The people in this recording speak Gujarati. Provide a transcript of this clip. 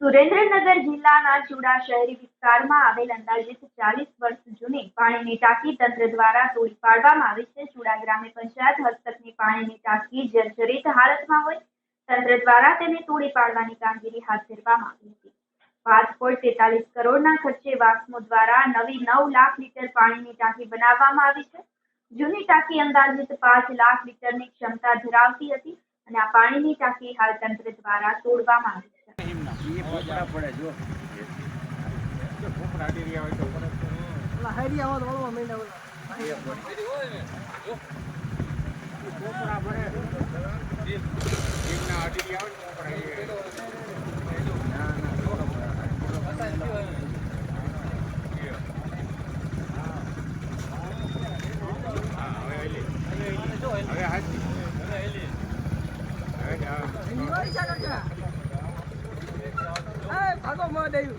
સુરેન્દ્રનગર જિલ્લાના ચુડા શહેરી વિસ્તારમાં આવેલ અંદાજિત 40 વર્ષ જૂની પાણીની ટાંકી તંત્ર દ્વારા તોડી પાડવામાં આવી છે. ચુડા ગ્રામ્ય પંચાયત હસ્તકની પાણીની ટાંકી જર્જરિત હાલતમાં હોય તંત્ર દ્વારા તેને તોડી પાડવાની કામગીરી હાથ ધરવામાં આવી હતી. 5.43 કરોડના ખર્ચે વાસ્મો દ્વારા નવી 9 લાખ લીટર પાણીની ટાંકી બનાવવામાં આવી છે. જૂની ટાંકી અંદાજિત 5 લાખ લીટરની ક્ષમતા ધરાવતી હતી અને આ પાણીની ટાંકી હાલ તંત્ર દ્વારા તોડવામાં આવી છે. ભાગો માં દઈ જો